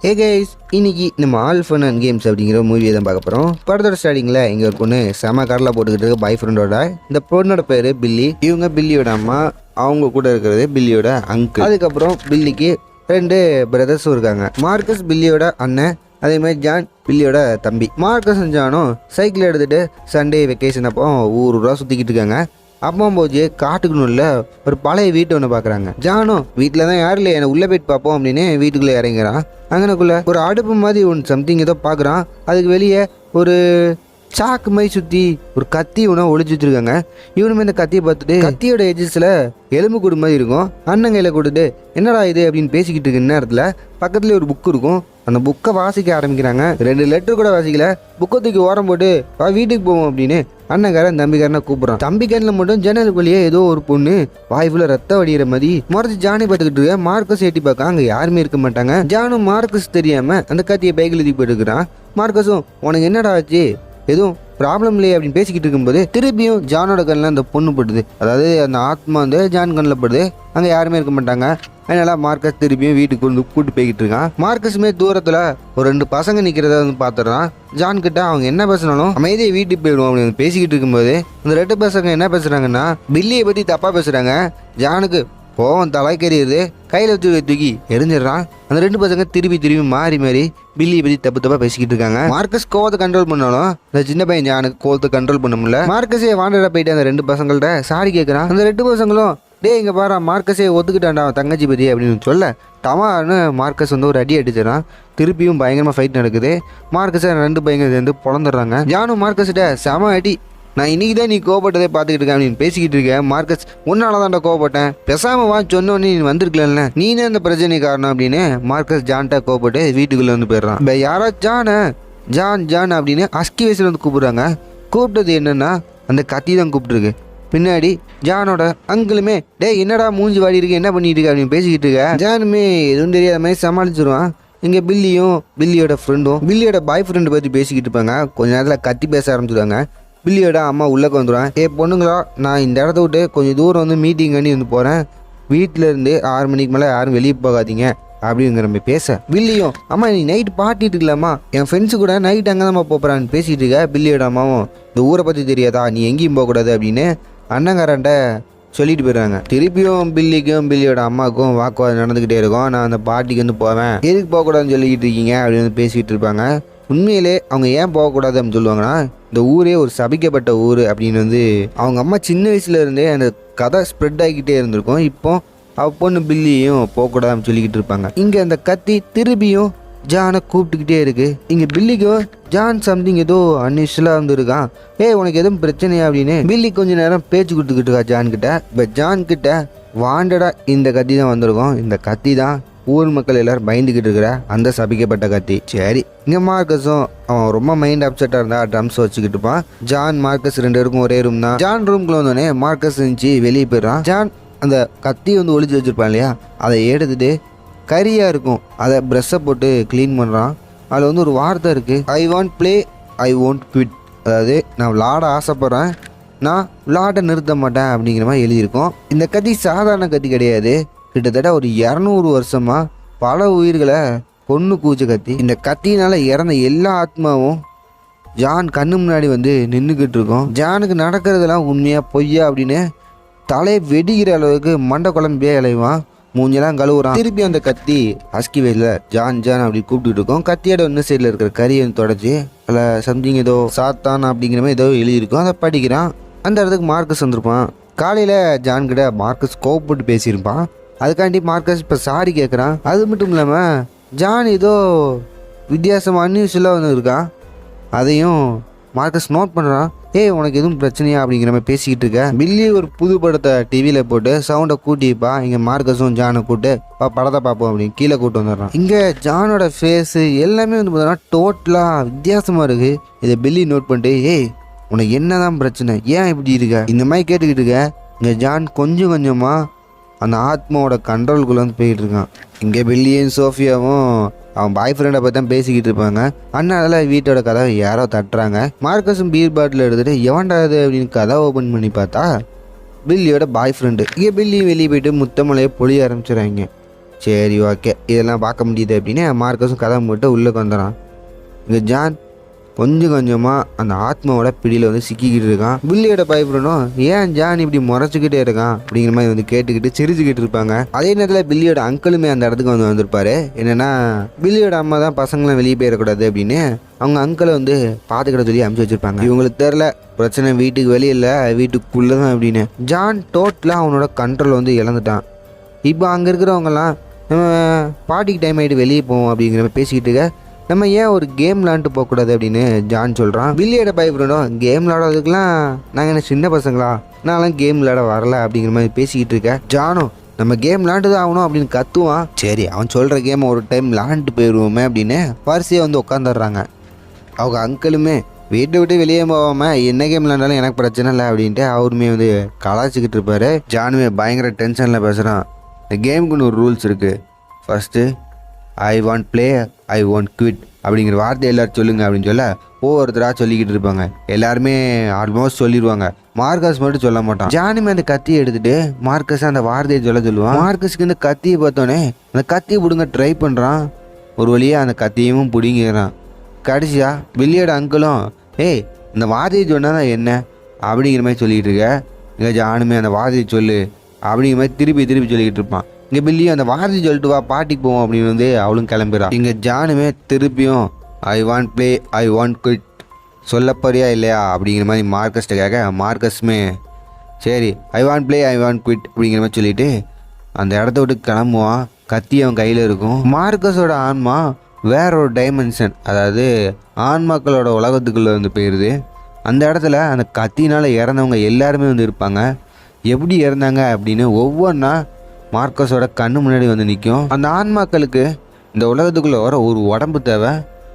Hey guys, இன்னைக்கு நம்ம all fun and games அப்படிங்கிற மூவியை தான் பார்க்க போகிறோம். படத்தோட ஸ்டார்டிங்கில் இங்கே ஒரு பொண்ணு செம காரில் போட்டுக்கிட்டு இருக்க பாய் ஃப்ரெண்டோட. இந்த பொண்ணோட பேர் பில்லி. இவங்க பில்லியோட அம்மா, அவங்க கூட இருக்கிறது பில்லியோட அங்கிள். அதுக்கப்புறம் பில்லிக்கு 2 பிரதர்ஸும் இருக்காங்க. மார்க்கஸ் பில்லியோட அண்ணன், அதே மாதிரி ஜான் பில்லியோட தம்பி. மார்க்கஸ் ஜானும் சைக்கிள் எடுத்துகிட்டு சண்டே வெக்கேஷன் அப்போ ஊரூரா சுற்றிக்கிட்டு இருக்காங்க. அப்பா போச்சு காட்டுக்குள்ள ஒரு பழைய வீட்டை ஒன்று பார்க்குறாங்க. ஜானும் வீட்டில் தான் யாரும் இல்லை, என்னை உள்ளே போயிட்டு பார்ப்போம் அப்படின்னு வீட்டுக்குள்ளே இறங்குறான். அங்கனக்குள்ளே ஒரு அடுப்பு மாதிரி ஒன்று சம்திங் ஏதோ பார்க்குறான். அதுக்கு வெளியே ஒரு சாக்கு மாதிரி சுற்றி ஒரு கத்தி ஒன்று ஒழிச்சு வச்சுருக்காங்க. இவனுமே இந்த கத்தியை பார்த்துட்டு கத்தியோட எஜஸில் எலும்பு கூடு மாதிரி இருக்கும். அண்ணன் கையில் கொடுத்துட்டு என்னடா இது அப்படின்னு பேசிக்கிட்டு இருக்க நேரத்தில் பக்கத்துலேயே ஒரு புக்கு இருக்கும். அந்த புக்கை வாசிக்க ஆரம்பிக்கிறாங்க. 2 லெட்டர் கூட வாசிக்கல. புக்கை தூக்கி ஓரம் போட்டு வா வீட்டுக்கு போவோம் அப்படின்னு அண்ணங்காரன் தம்பிக்காரனை கூப்பிட்றான். தம்பிக்காரனில் மட்டும் ஜன்னல் வழியே ஏதோ ஒரு பொண்ணு வாய்ப்புல ரத்தம் வடிகிற மாதிரி முறைச்சி ஜானி பார்த்துக்கிட்டு இருக்க. மார்க்கஸ் எட்டி பார்க்க அங்கே யாருமே இருக்க மாட்டாங்க. ஜானும் மார்க்கஸ் தெரியாம அந்த கத்தியை பைக்கில் தூக்கி போட்டுக்கிறான். மார்க்கஸும் உனக்கு என்னடா ஆச்சு, எதுவும் ப்ராப்ளம் இல்லையே அப்படின்னு பேசிக்கிட்டு இருக்கும்போது திருப்பியும் ஜானோட கண்ணில் அந்த பொண்ணு படுது. அதாவது அந்த ஆத்மா வந்து ஜான் கண்ணில் படுது. அங்கே யாருமே இருக்க மாட்டாங்க. அதனால மார்க்கஸ் திருப்பியும் வீட்டுக்கு வந்து கூட்டு போய்கிட்டு இருக்கான். மார்க்கஸுமே தூரத்தில் ஒரு 2 பசங்க நிற்கிறத வந்து பார்த்துடுறான். ஜான் கிட்ட அவங்க என்ன பேசினாலும் அமைதியை வீட்டுக்கு போயிடுவோம் அப்படின்னு பேசிக்கிட்டு இருக்கும்போது அந்த 2 பசங்க என்ன பேசுகிறாங்கன்னா பில்லியை பற்றி தப்பாக பேசுகிறாங்க. ஜானுக்கு கோவம் தலைக்கறியுது. கையில் வச்சு தூக்கி எரிஞ்சிடறான். அந்த 2 பசங்க திருப்பி மாறி பில்லியை பற்றி தப்பாக பேசிக்கிட்டு இருக்காங்க. மார்க்கஸ் கோவத்தை கண்ட்ரோல் பண்ணாலும் இந்த சின்ன பையன் ஜானுக்கு கோவத்தை கண்ட்ரோல் பண்ண முடியல. மார்க்கஸே வாண்டடா போயிட்டு அந்த 2 பசங்கள்ட்ட சாரி கேட்குறான். அந்த 2 பசங்களும் டே இங்கே பாரு மார்க்கஸே ஒத்துக்கிட்டான்டா தங்கச்சி பற்றி அப்படின்னு சொல்ல டமான்னு மார்க்கஸ் வந்து ஒரு அடி அடிச்சிடறான். திருப்பியும் பயங்கரமாக ஃபைட் நடக்குது. மார்க்கஸை 2 பையங்க சேர்ந்து பொழந்துடுறாங்க. ஜானும் மார்க்கஸ்கிட்ட செம அடி. நான் இன்னைக்கு தான் நீ கோவப்பட்டதே பார்த்துக்கிட்டு இருக்கேன் அப்படின்னு பேசிக்கிட்டு இருக்கேன். மார்க்கஸ் உன்னால தான்டா கோவப்பட்டேன், பெசாம வா சொன்னோன்னே நீ வந்திருக்கல, நீனே அந்த பிரச்சனை காரணம் அப்படின்னு மார்க்கஸ் ஜான்கிட்ட கோவப்பட்டு வீட்டுக்குள்ளே வந்து போயிடுறான். இப்போ யாராவது ஜான் அப்படின்னு அஸ்கி வயசில் வந்து கூப்பிடுறாங்க. கூப்பிட்டது என்னன்னா அந்த கத்தி தான் கூப்பிட்டுருக்கு. பின்னாடி ஜானோட அங்கிளுமே டே என்னடா மூஞ்சி வாடி இருக்கு, என்ன பண்ணிட்டு இருக்க அப்படின்னு பேசிக்கிட்டு இருக்க. ஜானுமே எதுவும் தெரியாத மாதிரி சமாளிச்சிருவான். இங்கே பில்லியும் பில்லியோட ஃப்ரெண்டும் பில்லியோட பாய் ஃப்ரெண்டு பற்றி பேசிக்கிட்டு இருப்பாங்க. கொஞ்ச நேரத்தில் கத்தி பேச ஆரம்பிச்சிடுவாங்க. பில்லியோட அம்மா உள்ளே வந்துடுவான். பொண்ணுங்களா, நான் இந்த இடத்த விட்டு கொஞ்சம் தூரம் வந்து மீட்டிங் பண்ணி வந்து போகிறேன். வீட்டிலேருந்து 6 மணிக்கு மேலே யாரும் வெளியே போகாதீங்க அப்படிங்கிற மாதிரி பேச பில்லியும் அம்மா நீ நைட்டு பாட்டிட்டு இருக்கலாமா, என் ஃப்ரெண்ட்ஸு கூட நைட் அங்கே தான் போகிறான்னு பேசிகிட்டு இருக்க. பில்லியோட அம்மாவும் இந்த ஊரை பற்றி தெரியாதா, நீ எங்கேயும் போகக்கூடாது அப்படின்னு அண்ணங்காரன்ட்ட சொல்லிட்டு போயிடுறாங்க. திருப்பியும் பில்லிக்கும் பில்லியோட அம்மாவுக்கும் வாக்குவாதம் நடந்துக்கிட்டே இருக்கும். நான் அந்த பாட்டிக்கு வந்து போவேன், எதுக்கு போகக்கூடாதுன்னு சொல்லிக்கிட்டு இருக்கீங்க அப்படின்னு வந்து பேசிக்கிட்டு இருப்பாங்க. உண்மையிலே அவங்க ஏன் போகக்கூடாது அப்படின்னு சொல்லுவாங்கன்னா இந்த ஊரே ஒரு சபிக்கப்பட்ட ஊர் அப்படின்னு வந்து அவங்க அம்மா சின்ன வயசுல இருந்தே அந்த கதை ஸ்ப்ரெட் ஆகிக்கிட்டே இருந்திருக்கும். இப்போ பொண்ணு பில்லியும் போகக்கூடாதுன்னு சொல்லிக்கிட்டு இருப்பாங்க. இங்கே அந்த கத்தி திருப்பியும் ஜானை கூப்பிட்டுக்கிட்டே இருக்கு. இங்கே பில்லிக்கும் ஜான் சம்திங் ஏதோ அன்யூஷுவலாக வந்துருக்கான். உனக்கு எதுவும் பிரச்சனையா அப்படின்னு பில்லி கொஞ்ச நேரம் பேச்சு கொடுத்துக்கிட்டு இருக்கா ஜான் கிட்ட. இப்போ ஜான் கிட்ட வாண்டடா இந்த கத்தி தான் வந்திருக்கும். இந்த கத்தி தான் ஊர் மக்கள் எல்லாரும் பயந்துக்கிட்டு இருக்கிற அந்த சபிக்கப்பட்ட கத்தி. சரி, இங்கே மார்க்கஸும் அவன் ரொம்ப மைண்ட் அப்செட்டாக இருந்தா ட்ரம்ஸ் வச்சுக்கிட்டு இருப்பான். ஜான் மார்க்கஸ் 2 பேருக்கும் ஒரே ரூம் தான். ஜான் ரூம்குள்ள வந்தோடனே மார்க்கஸ் இருந்துச்சு வெளியே போயிடுறான். ஜான் அந்த கத்தி வந்து ஒளிச்சு வச்சிருப்பான் இல்லையா, அதை எடுத்துட்டு கரியாக இருக்கும் அதை ப்ரெஷ்ஷை போட்டு க்ளீன் பண்ணுறான். அதில் வந்து ஒரு வார்த்தை இருக்குது, ஐ want play I won't quit. அதாவது நான் விளாட ஆசைப்பட்றேன், நான் விளாட நிறுத்த மாட்டேன் அப்படிங்கிற மாதிரி எழுதியிருக்கோம். இந்த கத்தி சாதாரண கத்தி கிடையாது. கிட்டத்தட்ட ஒரு 200 வருஷமாக பல உயிர்களை கொன்று கூச்ச கத்தி. இந்த கத்தினால் இறந்த எல்லா ஆத்மாவும் ஜான் கண்ணு முன்னாடி வந்து நின்றுக்கிட்டு இருக்கோம். ஜானுக்கு நடக்கிறதெல்லாம் உண்மையாக பொய்யா அப்படின்னு தலையை வெடிக்கிற அளவுக்கு மண்டை குழம்பியே இலைவான். மூஞ்செல்லாம் கழுவுறான். திருப்பி அந்த கத்தி அஸ்கி வயலில் ஜான் அப்படி கூப்பிட்டு இருக்கோம். கத்தியோட இன்னும் சைடில் இருக்கிற கறியை தொடச்சி அதில் சம்திங் ஏதோ சாத்தான் அப்படிங்கிற மாதிரி ஏதோ எழுதியிருக்கும். அதை படிக்கிறான். அந்த இடத்துக்கு மார்க்கஸ் வந்திருப்பான். காலையில் ஜான் கிட்ட மார்க்கஸ் கோவப்பட்டு பேசியிருப்பான். அதுக்காண்டி மார்க்கஸ் இப்போ சாரி கேட்குறான். அது மட்டும் இல்லாமல் ஜான் ஏதோ வித்தியாசமாக அன்யூஷுவலாக வந்து இருக்கான். அதையும் மார்க்கஸ் நோட் பண்ணுறான். உனக்கு எதுவும் பிரச்சனையா அப்படிங்கிற மாதிரி பேசிக்கிட்டு இருக்க. பில்லி ஒரு புது படத்தை டிவியில் போட்டு சவுண்டை கூட்டிப்பா. இங்கே மார்க்கஸும் ஜானை கூப்பிட்டு படத்தை பார்ப்போம் அப்படின்னு கீழே கூப்பிட்டு வந்துடுறான். இங்கே ஜானோட ஃபேஸு எல்லாமே வந்து பார்த்தோன்னா டோட்டலாக வித்தியாசமாக இருக்குது. இதை பில்லி நோட் பண்ணிட்டு உனக்கு என்ன தான் பிரச்சனை, ஏன் இப்படி இருக்க இந்த மாதிரி கேட்டுக்கிட்டு இருக்க. இங்கே ஜான் கொஞ்சம் கொஞ்சமாக அந்த ஆத்மாவோட கண்ட்ரோலுக்குள்ளே வந்து போய்கிட்டு இருக்கான். இங்கே பில்லியும் சோஃபியாவும் அவன் பாய் ஃப்ரெண்டை பற்றி தான் பேசிக்கிட்டு இருப்பாங்க. அதனால வீட்டோட கதவை யாரோ தட்டுறாங்க. மார்க்கஸும் பீர் பாட்டில் எடுத்துகிட்டு எவன்டாது அப்படின்னு கதை ஓப்பன் பண்ணி பார்த்தா பில்லியோட பாய் ஃப்ரெண்டு. இங்கே பில்லி வெளியே போயிட்டு முத்தமலையை பொழிய ஆரம்பிச்சிடறாங்க. சரி ஓகே இதெல்லாம் பார்க்க முடியுது அப்படின்னு மார்க்கஸும் கதை போட்டு உள்ளே வந்துடுறான். இங்கே ஜான் கொஞ்சம் கொஞ்சமாக அந்த ஆத்மாவோட பிடியில் வந்து சிக்கிக்கிட்டு இருக்கான். பில்லியோட பயப்படணும், ஏன் ஜான் இப்படி முறைச்சிக்கிட்டே இருக்கான் அப்படிங்கிற மாதிரி வந்து கேட்டுக்கிட்டு சிரிச்சுக்கிட்டு இருப்பாங்க. அதே நேரத்தில் பில்லியோட அங்கிளுமே அந்த இடத்துக்கு வந்து வந்திருப்பாரு. என்னென்னா பில்லியோட அம்மா தான் பசங்களாம் வெளியே போயிடக்கூடாது அப்படின்னு அவங்க அங்கிளை வந்து பார்த்துக்கிட்ட சொல்லி அனுப்பிச்சி வச்சுருப்பாங்க. இவங்களுக்கு தெரில பிரச்சனை வீட்டுக்கு வெளியே இல்லை வீட்டுக்குள்ளே தான் அப்படின்னு. ஜான் டோட்டலாக அவனோட கண்ட்ரோல் வந்து இழந்துட்டான். இப்போ அங்கே இருக்கிறவங்கலாம் நம்ம பார்ட்டிக்கு டைம் ஆகிட்டு வெளியே போவோம் அப்படிங்கிற மாதிரி பேசிக்கிட்டு இருக்க, நம்ம ஏன் ஒரு கேம் விளாண்டுட்டு போகக்கூடாது அப்படின்னு ஜான் சொல்கிறான். பில்லியோட பயப்படணும், கேம் விளாடுறதுக்குலாம் நாங்கள் என்ன சின்ன பசங்களா, நான்லாம் கேம் விளாட வரல அப்படிங்கிற மாதிரி பேசிக்கிட்டு இருக்கேன். ஜானும் நம்ம கேம் விளாண்டு தான் ஆகணும் அப்படின்னு கத்துவான். சரி அவன் சொல்கிற கேமை ஒரு டைம் விளாண்டுட்டு போயிடுவோமே அப்படின்னு வரிசையாக வந்து உட்காந்துடுறாங்க. அவங்க அங்கிளுமே வீட்டை விட்டு வெளியே போகாமல் என்ன கேம் விளாண்டாலும் எனக்கு பிரச்சனை இல்லை அப்படின்ட்டு அவருமே வந்து கலாச்சிக்கிட்டு இருப்பார். ஜானுமே பயங்கர டென்ஷனில் பேசுகிறான். இந்த கேமுக்குன்னு ஒரு ரூல்ஸ் இருக்குது. First I want play I want quit அப்படிங்கிற வார்த்தை எல்லோரும் சொல்லுங்கள் அப்படின்னு சொல்ல ஒவ்வொருத்தராக சொல்லிக்கிட்டு இருப்பாங்க. எல்லாருமே ஆல்மோஸ்ட் சொல்லிடுவாங்க. மார்க்கஸ் மட்டும் சொல்ல மாட்டான். ஜானுமே அந்த கத்தியை எடுத்துகிட்டு மார்க்கஸ் அந்த வார்த்தையை சொல்லுவான். மார்க்கஸுக்கு இந்த கத்தியை பார்த்தோன்னே அந்த கத்தியை பிடுங்க ட்ரை பண்ணுறான். ஒரு வழியாக அந்த கத்தியவும் பிடிங்கிறான். கடைசியா பில்லியோட அங்கிளும் ஏய் இந்த வார்த்தையை சொன்னால் என்ன அப்படிங்கிற மாதிரி சொல்லிகிட்டு இருக்க. இங்கே ஜானுமே அந்த வார்த்தையை சொல்லு அப்படிங்கிற மாதிரி திருப்பி சொல்லிக்கிட்டு இருப்பான். இங்கே பில்லியும் அந்த வார்த்தை சொல்லிட்டு வா பாட்டிக்கு போவோம் அப்படின்னு வந்து அவளும் கிளம்பிடுறான். இங்கே ஜானுமே திருப்பியும் I want play I want quit சொல்லப்போறியா இல்லையா அப்படிங்கிற மாதிரி மார்க்கஸ்ட்டை கேட்க, மார்க்கஸுமே சரி I want play I want quit அப்படிங்கிற மாதிரி சொல்லிட்டு அந்த இடத்த விட்டு கிளம்புவான். கத்தி அவன் கையில் இருக்கும். மார்க்கஸோட ஆன்மா வேற ஒரு டைமென்ஷன், அதாவது ஆன்மாக்களோட உலகத்துக்குள்ளே வந்து போயிடுது. அந்த இடத்துல அந்த கத்தினால் இறந்தவங்க எல்லாருமே வந்து இருப்பாங்க. எப்படி இறந்தாங்க அப்படின்னு ஒவ்வொன்றா மார்க்கஸோட கண்ணு முன்னாடி வந்து நிற்கும். அந்த ஆன்மாக்களுக்கு இந்த உலகத்துக்குள்ளே வர ஒரு உடம்பு தேவை.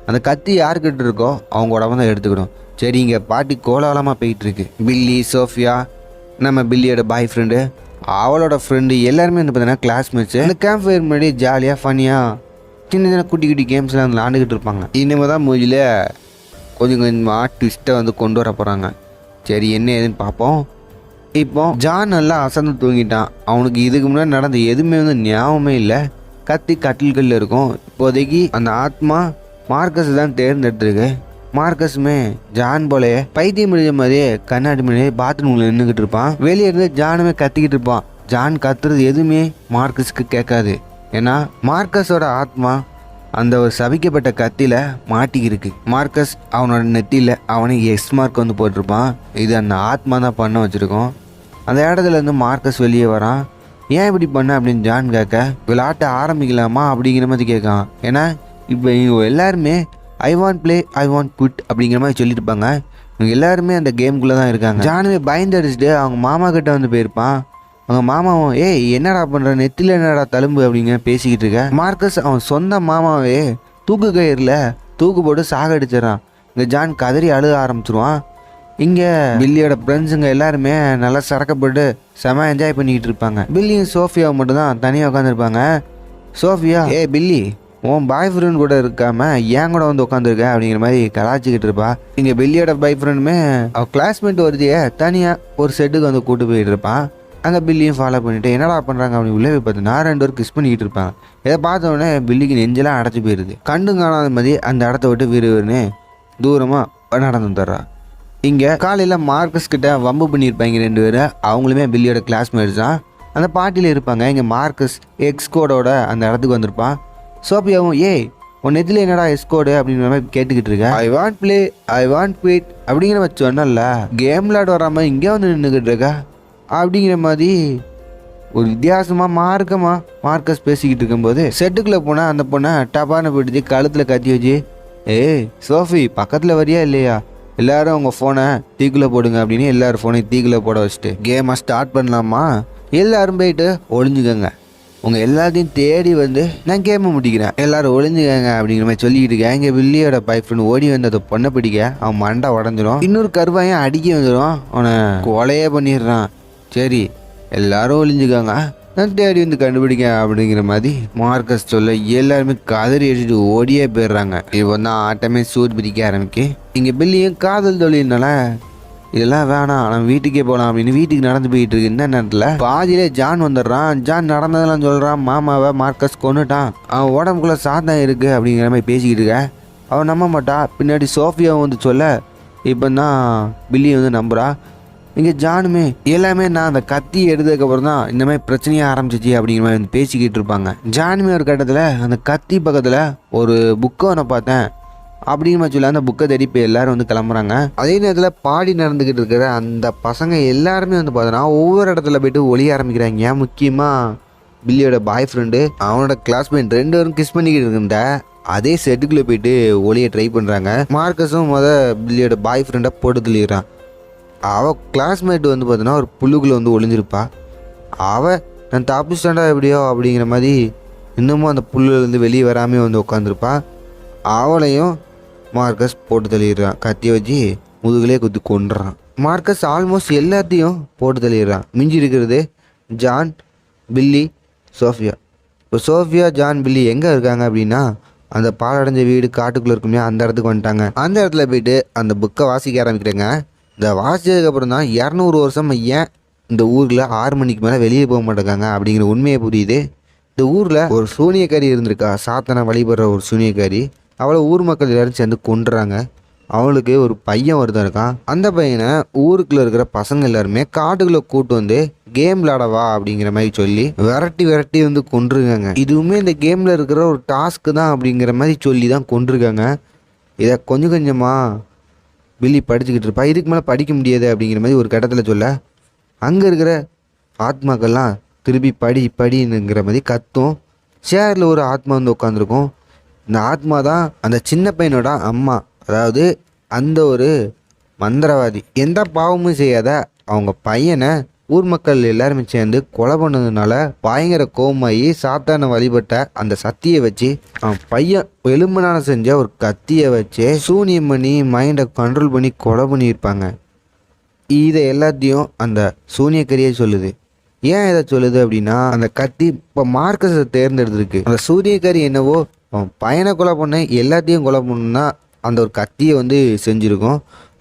அந்த கத்தி யாருக்கிட்ட இருக்கோ அவங்க உடம்பு தான் எடுத்துக்கணும். சரி இங்கே பாட்டி கோலாகலமாக போயிட்டுருக்கு. பில்லி, சோஃபியா, நம்ம பில்லியோட பாய் ஃப்ரெண்டு, அவளோட ஃப்ரெண்டு எல்லாருமே வந்து பார்த்தீங்கன்னா கிளாஸ்மேட்ஸு. அந்த கேம்ப் ஃபயர் முன்னாடி ஜாலியாக ஃபன்னியாக சின்ன சின்ன குட்டி கேம்ஸ்லாம் வந்து விளாண்டுக்கிட்டு இருப்பாங்க. இனிமேல் தான் மூஞ்சில் கொஞ்சம் கொஞ்சமாக ட்விஸ்ட்டை வந்து கொண்டு வர போகிறாங்க. சரி என்ன ஏதுன்னு பார்ப்போம். இப்போ ஜான் நல்லா அசந்து தூங்கிட்டான். அவனுக்கு இதுக்கு முன்னாடி நடந்த எதுவுமே வந்து ஞாபகமே இல்லை. கத்தி கட்டில்களில் இருக்கும். இப்போதைக்கு அந்த ஆத்மா மார்க்கஸ் தான் தேர்ந்தெடுத்துருக்கு. மார்க்கஸுமே ஜான் போலயே பைத்தியம் முடிஞ்ச மாதிரியே கண்ணாடி முன்னாடியே பாத்ரூமில் நின்றுக்கிட்டு இருப்பான். வெளியே இருந்து ஜானுமே கத்திக்கிட்டு இருப்பான். ஜான் கத்துறது எதுவுமே மார்க்கஸுக்கு கேட்காது. ஏன்னா மார்க்கஸோட ஆத்மா அந்த ஒரு சபிக்கப்பட்ட கத்தியில் மாட்டிக்கிருக்கு. மார்க்கஸ் அவனோட நெத்தியில் அவனுக்கு எக்ஸ் மார்க் வந்து போட்டிருப்பான். இது அந்த ஆத்மா தான் பண்ண வச்சுருக்கோம். அந்த இடத்துலேருந்து மார்க்கஸ் வெளியே வரான். ஏன் இப்படி பண்ண அப்படின்னு ஜான் கேட்க, விளையாட்ட ஆரம்பிக்கலாமா அப்படிங்கிற மாதிரி கேட்கான். ஏன்னா இப்போ இவங்க எல்லாருமே ஐ want play I want quit அப்படிங்கிற மாதிரி சொல்லியிருப்பாங்க. இவங்க எல்லாருமே அந்த கேமுக்குள்ளே தான் இருக்காங்க. ஜானுமே பயந்து அடிச்சுட்டு அவங்க மாமா கிட்ட வந்து போயிருப்பான். அவங்க மாமாவும் ஏய் என்னடா பண்ணுற, நெத்தியில் என்னடா தழும்பு அப்படிங்கிற பேசிக்கிட்டு இருக்க. மார்க்கஸ் அவன் சொந்த மாமாவே தூக்கு கயிறில் தூக்கு போட்டு சாகடிச்சிடறான். இங்கே ஜான் கதறி அழுக ஆரம்பிச்சிருவான். இங்கே பில்லியோட ஃப்ரெண்ட்ஸுங்க எல்லாருமே நல்லா சரக்கப்பட்டு செம என்ஜாய் பண்ணிக்கிட்டு இருப்பாங்க. பில்லியும் சோஃபியாவும் மட்டும்தான் தனியாக உட்காந்துருப்பாங்க. சோஃபியா ஏய் பில்லி உன் பாய் ஃப்ரெண்ட் கூட இருக்காம ஏன் கூட வந்து உட்காந்துருக்க அப்படிங்கிற மாதிரி கலாச்சிக்கிட்டு இருப்பா. இங்கே பில்லியோட பாய் ஃப்ரெண்டுமே அவள் கிளாஸ்மேட் ஒருத்தியை தனியாக ஒரு செட்டுக்கு வந்து கூட்டு போயிட்டு இருப்பான். அங்கே பில்லியும் ஃபாலோ பண்ணிவிட்டு என்னடா பண்ணுறாங்க அப்படின்னு உள்ளே போய் பார்த்தீங்கன்னா 2 பேரும் கிஸ் பண்ணிக்கிட்டு இருப்பாங்க. இதை பார்த்தோடனே பில்லிக்கு நெஞ்செல்லாம் அடைச்சி போயிடுது. கண்டு காணாத மாதிரி அந்த இடத்த விட்டு வீருன்னு தூரமாக நடந்து வந்துடுறா. இங்கே காலையில் மார்க்கஸ் கிட்ட வம்பு பண்ணியிருப்பாங்க 2 பேரும். அவங்களுமே பில்லியோட கிளாஸ்மேட்ஸ் தான். அந்த பார்ட்டியில் இருப்பாங்க. இங்கே மார்க்கஸ் எக்ஸ்கோடோட அந்த இடத்துக்கு வந்திருப்பான். சோஃபியாவும் ஏய் உன் நெத்தியில் என்னடா எஸ்கோடு அப்படிங்கிற மாதிரி கேட்டுக்கிட்டு இருக்கேன். ஐ want play I want quit அப்படிங்கிற மாதிரி சொன்னல, கேம் விளையாட வராமல் இங்கே வந்து நின்றுக்கிட்டு இருக்கா அப்படிங்கிற மாதிரி ஒரு வித்தியாசமாக மார்க்கஸ் பேசிக்கிட்டு இருக்கும்போது செட்டுக்குள்ளே போனால் அந்த பொண்ணை டப்பான போயிடுச்சு. கழுத்தில் கத்தி வச்சு ஏய் சோஃபி பக்கத்தில் வரியா இல்லையா, எல்லாரும் உங்கள் ஃபோனை தீக்குள்ளே போடுங்க அப்படின்னு எல்லாரும் ஃபோனையும் தீக்குள்ளே போட வச்சுட்டு கேமை ஸ்டார்ட் பண்ணலாமா, எல்லாரும் போயிட்டு ஒளிஞ்சுக்கோங்க, உங்கள் எல்லாத்தையும் தேடி வந்து நான் கேமை முடிக்கிறேன், எல்லோரும் ஒளிஞ்சுக்கங்க அப்படிங்கிற மாதிரி சொல்லிக்கிட்டு இருக்கேன். இங்கே வில்லியோட பாய் ஃப்ரெண்ட் ஓடி வந்து அதை பொண்ணை பிடிக்க அவன் மண்டை உடஞ்சிரும். இன்னொரு கருவாயும் அடிக்க வந்துடும். அவனை கொலையே பண்ணிடுறான். சரி எல்லாரும் ஒளிஞ்சுக்காங்க, நான் தேடி வந்து கண்டுபிடிக்க அப்படிங்கிற மாதிரி மார்க்கஸ் சொல்ல எல்லாருமே கதறி அடிச்சுட்டு ஓடியே போயிடுறாங்க. இப்போ தான் ஆட்டமே சூடு பிடிக்க ஆரம்பிக்கு. இங்கே பில்லியும் காதல் தொழில்னால இதெல்லாம் வேணாம், நம்ம வீட்டுக்கே போகலாம் அப்படின்னு வீட்டுக்கு நடந்து போயிட்டு இருக்கு. இந்த நேரத்தில் பாதியிலே ஜான் வந்துடுறான். ஜான் நடந்ததெல்லாம் சொல்கிறான், மாமாவை மார்க்கஸ் கொன்னுட்டான், அவன் உடம்புக்குள்ளே சாத்தம் இருக்குது அப்படிங்கிற மாதிரி பேசிக்கிட்டு இருக்க. அவன் நம்ப மாட்டா. பின்னாடி சோஃபியாவை வந்து சொல்ல இப்போ தான் பில்லியை வந்து நம்புறா. இங்கே ஜானுமே எல்லாமே நான் அந்த கத்தி எடுத்ததுக்கப்புறம் தான் இந்த மாதிரி பிரச்சனையாக ஆரம்பிச்சிச்சு அப்படிங்கிற மாதிரி வந்து பேசிக்கிட்டு இருப்பாங்க. ஜானுமே ஒரு கட்டத்தில் அந்த கத்தி பக்கத்தில் ஒரு புக்கை ஒன்று பார்த்தேன் அப்படின்னு சொல்லி அந்த புக்கை தேடி இப்போ எல்லோரும் வந்து கிளம்புறாங்க. அதே நேரத்தில் பாடி நடந்துக்கிட்டு இருக்கிற அந்த பசங்க எல்லாருமே வந்து பார்த்தோன்னா ஒவ்வொரு இடத்துல போய்ட்டு ஒளிய ஆரம்பிக்கிறாங்க. முக்கியமாக பில்லியோட பாய் ஃப்ரெண்டு அவனோட கிளாஸ்மேட் 2 பேரும் கிஸ் பண்ணிக்கிட்டு இருக்கின்ற அதே செட்டுக்குள்ளே போயிட்டு ஒளியை ட்ரை பண்ணுறாங்க. மார்க்கஸும் பில்லியோட பாய் ஃப்ரெண்டை போட்டு தள்ளிடுறான். அவள் கிளாஸ்மேட் வந்து பார்த்தோன்னா ஒரு புல்லுக்குள்ளே வந்து ஒளிஞ்சிருப்பா. அவள் நான் தப்பிச்சிட்டாண்டா எப்படியோ அப்படிங்கிற மாதிரி இன்னமும் அந்த புல்லுலேருந்து வெளியே வராமல் வந்து உட்காந்துருப்பா. அவளையும் மார்க்கஸ் போட்டு தள்ளிடுறான். கத்தியை வச்சு முதுகுலே குத்தி கொண்டுறான். மார்க்கஸ் ஆல்மோஸ்ட் எல்லாத்தையும் போட்டு தள்ளிடுறான். மிஞ்சி இருக்கிறது ஜான், பில்லி, சோஃபியா. இப்போ சோஃபியா, ஜான், பில்லி எங்கே இருக்காங்க அப்படின்னா அந்த பாலடைஞ்ச வீடு காட்டுக்குள்ளே இருக்குமே அந்த இடத்துக்கு வந்துட்டாங்க. அந்த இடத்துல போயிட்டு அந்த புக்கை வாசிக்க ஆரம்பிக்கிறேங்க. இந்த வாசிச்சதுக்கப்புறம் தான் 200 வருஷம் ஏன் இந்த ஊரில் 6 மணிக்கு மேலே வெளியே போக மாட்டேங்காங்க அப்படிங்கிற உண்மையை புரியுது. இந்த ஊரில் ஒரு சூனியக்காரி இருந்திருக்கா, சாத்தனை வழிபடுற ஒரு சூனியக்காரி. அவளை ஊர் மக்கள் எல்லாரும் சேர்ந்து கொண்டுறாங்க. அவளுக்கு ஒரு பையன் ஒருத்தன் இருக்கான். அந்த பையனை ஊருக்குள்ளே இருக்கிற பசங்க எல்லாருமே காட்டுக்குள்ளே கூட்டு வந்து கேம் விளாடவா அப்படிங்கிற மாதிரி சொல்லி விரட்டி வந்து கொண்டிருக்காங்க. இதுவுமே இந்த கேமில் இருக்கிற ஒரு டாஸ்க்கு தான் அப்படிங்கிற மாதிரி சொல்லி தான் கொண்டிருக்காங்க. இதை கொஞ்சம் கொஞ்சமாக பில்லி படிச்சுக்கிட்டு இருப்பா. இதுக்கு மேலே படிக்க முடியாது அப்படிங்கிற மாதிரி ஒரு கட்டத்தில் சொல்ல அங்கே இருக்கிற ஆத்மாக்கள்லாம் திருப்பி படிங்கிற மாதிரி கத்தும். சேரில் ஒரு ஆத்மா வந்து உட்காந்துருக்கும். இந்த ஆத்மா தான் அந்த சின்ன பையனோட அம்மா. அதாவது அந்த ஒரு மந்திரவாதி எந்த பாவமும் செய்யாத அவங்க பையனை ஊர் மக்கள் எல்லாருமே சேர்ந்து கொலை பண்ணதுனால பயங்கர கோவமாகி சாத்தானை வழிபட்ட அந்த சத்தியை வச்சு அவன் பையன் எலும்புனால செஞ்ச ஒரு கத்தியை வச்சு சூனியம் பண்ணி மைண்டை கண்ட்ரோல் பண்ணி கொலை பண்ணியிருப்பாங்க. இதை எல்லாத்தையும் அந்த சூனியக்கரியே சொல்லுது. ஏன் இதை சொல்லுது அப்படின்னா அந்த கத்தி இப்போ மார்க்கஸை தேர்ந்தெடுத்துருக்கு. அந்த சூனியக்கரி என்னவோ அவன் பையனை கொலை பண்ண எல்லாத்தையும் கொலை பண்ணுன்னா அந்த ஒரு கத்தியை வந்து செஞ்சுருக்கும்.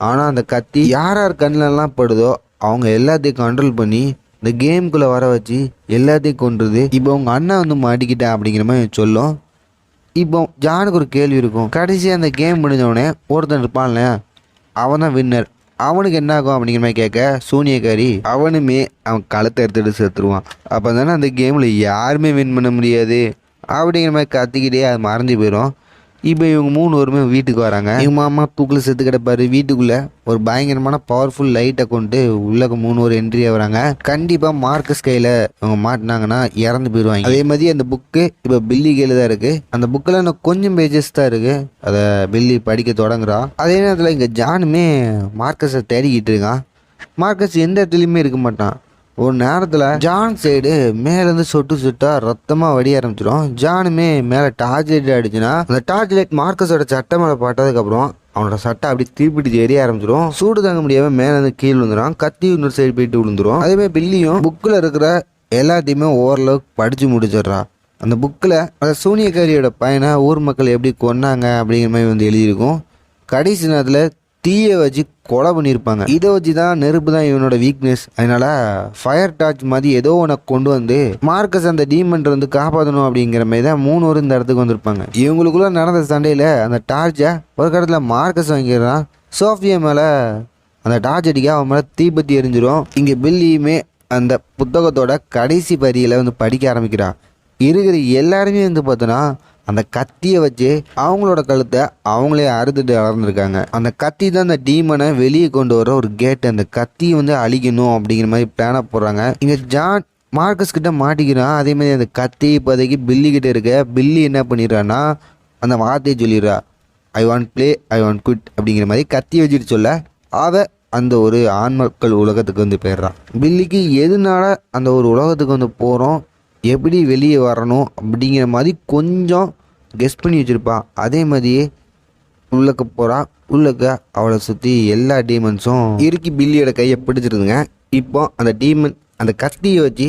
ஆனால் அந்த கத்தி யார் கண்ணிலலாம் படுதோ அவங்க எல்லாத்தையும் கண்ட்ரோல் பண்ணி இந்த கேமுக்குள்ளே வர வச்சு எல்லாத்தையும் கொண்டுருது. இப்போ அவங்க அண்ணன் வந்து மாட்டிக்கிட்டேன் அப்படிங்கிற மாதிரி சொல்லும். இப்போ ஜானுக்கு ஒரு கேள்வி இருக்கும். கடைசியாக அந்த கேம் முடிஞ்சவொடனே ஒருத்தன் இருப்பான்ல, அவன் தான் வின்னர். அவனுக்கு என்ன ஆகும் அப்படிங்கிற மாதிரி கேட்க சூனியக்காரி அவனுமே அவன் களத்தை எடுத்துகிட்டு சேர்த்துருவான். அப்போ தானே அந்த கேமில் யாருமே வின் பண்ண முடியாது அப்படிங்கிற மாதிரி கத்திக்கிட்டே அது மறைஞ்சு போயிடும். இப்போ இவங்க 3 பேருமே வீட்டுக்கு வராங்க. இவங்க மாமா தூக்கில் செத்து கிடப்பாரு. வீட்டுக்குள்ளே ஒரு பயங்கரமான பவர்ஃபுல் லைட்டை கொண்டு உள்ளக்க 3 பேர் என்ட்ரி ஆகுறாங்க. கண்டிப்பாக மார்க்கஸ் கையில் இவங்க மாட்டினாங்கன்னா இறந்து போயிடுவாங்க. அதே மாதிரி அந்த புக்கு இப்போ பில்லி கையில் தான் இருக்குது. அந்த புக்கில் இன்னும் கொஞ்சம் பேஜஸ் தான் இருக்குது. அதை பில்லி படிக்க தொடங்குறான். அதே நேரத்தில் இங்கே ஜானுமே மார்க்கஸை தேடிக்கிட்டு இருக்கான். மார்க்கஸ் எந்த இடத்துலையுமே இருக்க மாட்டான். ஒரு நேரத்தில் ஜான் சைடு மேலேருந்து சொட்டா ரத்தமாக வடிய ஆரம்பிச்சிடும். ஜானுமே மேலே டார்ச் லைட் அடிச்சுன்னா அந்த டார்ச் லைட் மார்க்கஸோட சட்டை மேலே பட்டதுக்கப்புறம் அவனோட சட்டை அப்படி தீப்பிடிச்சு எரிய ஆரம்பிச்சிடும். சூடு தாங்க முடியாமல் மேலேருந்து கீழே விழுந்துடும். கத்தி இன்னொரு சைடு போயிட்டு விழுந்துடும். அதேமாதிரி பில்லியும் புக்கில் இருக்கிற எல்லாத்தையுமே ஓரளவுக்கு படித்து முடிச்சிடுறா. அந்த புக்கில் அந்த சூனியக்காரியோட பையனை ஊர் மக்கள் எப்படி கொன்னாங்க அப்படிங்கிற மாதிரி வந்து எழுதியிருக்கும். கடைசி நேரத்தில் தீயை வச்சு கொலை பண்ணியிருப்பாங்க. இதை வச்சு தான் நெருப்பு தான் இவனோட வீக்னஸ். அதனால ஃபயர் டார்ச் மாதிரி ஏதோ ஒன்று கொண்டு வந்து மார்க்கஸ் அந்த டீமன் வந்து காப்பாற்றணும் அப்படிங்கிற மாதிரி தான் 3 பேரும் இந்த இடத்துக்கு வந்திருப்பாங்க. இவங்களுக்குள்ள நடந்த சண்டையில் அந்த டார்ச்சை ஒரு கடத்தில் மார்க்கஸ் வாங்கிடுறான். சோஃபியா மேலே அந்த டார்ச் அடிக்க அவன் மேலே தீப்பத்தி எரிஞ்சிடும். இங்கே பில்லியுமே அந்த புத்தகத்தோட கடைசி பரியில் வந்து படிக்க ஆரம்பிக்கிறான். இருக்கிற எல்லாருமே வந்து பார்த்தோன்னா அந்த கத்தியை வச்சு அவங்களோட கழுத்தை அவங்களே அறுத்துட்டு வளர்ந்துருக்காங்க. அந்த கத்தி தான் அந்த டீமனை வெளியே கொண்டு வர ஒரு கேட்டு. அந்த கத்தியை வந்து அழிக்கணும் அப்படிங்கிற மாதிரி பிளானாக போடுறாங்க. இங்கே ஜான் மார்க்கஸ் கிட்ட மாட்டிக்கிறான். அதே மாதிரி அந்த கத்தி இப்போதைக்கு பில்லி கிட்ட இருக்க. பில்லி என்ன பண்ணிடுறான்னா அந்த வார்த்தையை சொல்லிடுறா, I want play, I want quit அப்படிங்கிற மாதிரி கத்தி வச்சுட்டு சொல்ல அவ அந்த ஒரு ஆண் மக்கள் உலகத்துக்கு வந்து போயிடுறான். பில்லிக்கு எதுனால அந்த ஒரு உலகத்துக்கு வந்து போகிறோம், எப்படி வெளியே வரணும் அப்படிங்கிற மாதிரி கொஞ்சம் கெஸ் பண்ணி வச்சுருப்பான். அதே மாதிரியே உள்ளக்க போகிறா. உள்ளக்க அவளை சுற்றி எல்லா டீமன்ஸும் இறுக்கி பில்லியோட கையை பிடிச்சிருதுங்க. இப்போ அந்த டீமன் அந்த கத்தியை வச்சு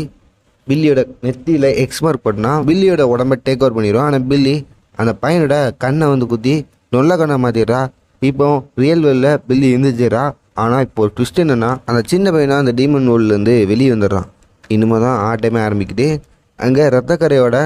பில்லியோட நெத்தியில் எக்ஸ்மார்க் பண்ணால் பில்லியோட உடம்பை டேக் ஓவர் பண்ணிடுவோம். ஆனால் பில்லி அந்த பையனோட கண்ணை வந்து குத்தி நொல்ல கண்ணை மாற்றிடுறா. இப்போ ரியல் வேல்ல பில்லி இருந்துச்சுரா. ஆனால் இப்போ ஒரு ட்விஸ்ட் என்னென்னா அந்த சின்ன பையனா அந்த டீமன் வேர்ல்ட்லேருந்து வெளியே வந்துடுறான். இனிமே தான் ஆட்டமே ஆரம்பிக்குது. அங்கே ரத்தக்கரையோட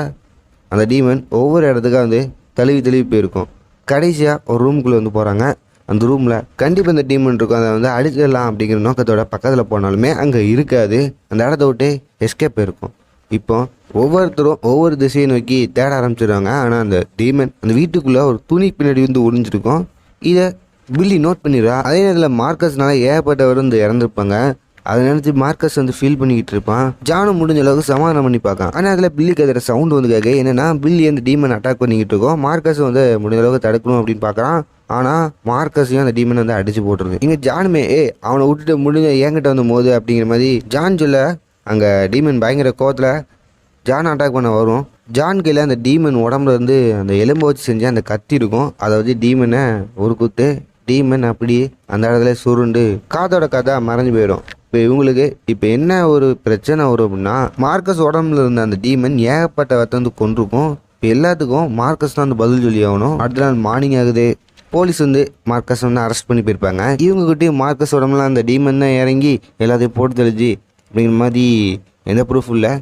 அந்த டீமன் ஒவ்வொரு இடத்துக்காக வந்து தழுவி போயிருக்கும். கடைசியாக ஒரு ரூமுக்குள்ளே வந்து போகிறாங்க. அந்த ரூமில் கண்டிப்பாக இந்த டீமன் இருக்கும், அதை வந்து அழிச்சிடலாம் அப்படிங்கிற நோக்கத்தோட பக்கத்தில் போனாலுமே அங்கே இருக்காது. அந்த இடத்த விட்டு எஸ்கேப் இருக்கும். இப்போ ஒவ்வொருத்தரும் ஒவ்வொரு திசையை நோக்கி தேட ஆரம்பிச்சிடுறாங்க. ஆனால் அந்த டீமன் அந்த வீட்டுக்குள்ளே ஒரு துணி பின்னாடி வந்து ஒளிஞ்சிருக்கும். இதை பில்லி நோட் பண்ணிடுறா. அதே நேரத்தில் மார்க்கஸ்னால ஏகப்பட்டவர் வந்து இறந்துருப்பாங்க. அதை நினச்சி மார்க்கஸ் வந்து ஃபீல் பண்ணிக்கிட்டு இருப்பான். ஜானும் முடிஞ்ச அளவுக்கு சமாதானம் பண்ணி பார்க்கான். ஆனால் அதில் பில்லிக்கு அதில் சவுண்ட் வந்து கேட்க என்னென்னா பில்லி அந்த டீமன் அட்டாக் பண்ணிக்கிட்டு இருக்கோம். மார்க்கஸ் வந்து முடிஞ்ச அளவுக்கு தடுக்கணும் அப்படின்னு பார்க்குறான். ஆனால் மார்க்கஸையும் அந்த டீமன் வந்து அடிச்சு போட்டுருது. இங்கே ஜானுமே அவனை விட்டுட்டு முடிஞ்ச என்கிட்ட வந்து மோது அப்படிங்கிற மாதிரி ஜான் சொல்ல அங்கே டீமன் பயங்கர கோவத்தில் ஜான் அட்டாக் பண்ண வரும். ஜான் கையில் அந்த டீமன் உடம்புல இருந்து அந்த எலும்பை வச்சு செஞ்சு அந்த கத்தி இருக்கும். அதை வச்சு டீமனை ஒரு குத்து டீமன் அப்படி அந்த இடத்துல சுருண்டு காத்தோட காத்தா மறைஞ்சு போயிடும். இப்போ இவங்களுக்கு இப்போ என்ன ஒரு பிரச்சனை வரும் அப்படின்னா மார்க்கஸ் உடம்புல இருந்த அந்த டீமன் ஏகப்பட்ட வந்து கொண்டிருக்கும். இப்போ எல்லாத்துக்கும் மார்க்கஸ் தான் வந்து பதில் சொல்லி ஆகணும். அடுத்த நாள் மார்னிங் ஆகுது. போலீஸ் வந்து மார்க்கஸ் வந்து அரெஸ்ட் பண்ணி போயிருப்பாங்க. இவங்ககிட்டயும் மார்க்கஸ் உடம்புல அந்த டீமன் தான் இறங்கி எல்லாத்தையும் போட்டு தெளிச்சு அப்படிங்கிற மாதிரி எந்த ப்ரூஃப் இல்லை,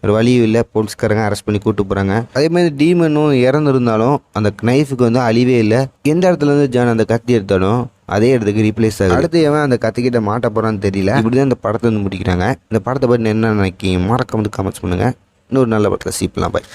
ஒரு வழியும் இல்லை. போலீஸ்காரங்க அரெஸ்ட் பண்ணி கூப்பிட்டு போகிறாங்க. அதே மாதிரி டீமனும் இறந்துருந்தாலும் அந்த நைஃபுக்கு வந்து அழிவே இல்லை. எந்த இடத்துல இருந்து ஜான் அந்த கத்தி எடுத்தாலும் அதே இடத்துக்கு ரீப்ளேஸ் ஆகுது. அடுத்து எவன் அந்த கத்திக்கிட்ட மாட்ட போகிறான்னு தெரியல. இப்படிதான் இந்த படத்தை வந்து முடிக்கிறாங்க. இந்த படத்தை பற்றி என்ன நினைக்கிங்க மறக்காம வந்து கமெண்ட்ஸ் பண்ணுங்கள். இன்னொரு நல்ல படத்தில் சீப்பலாம். பாய்.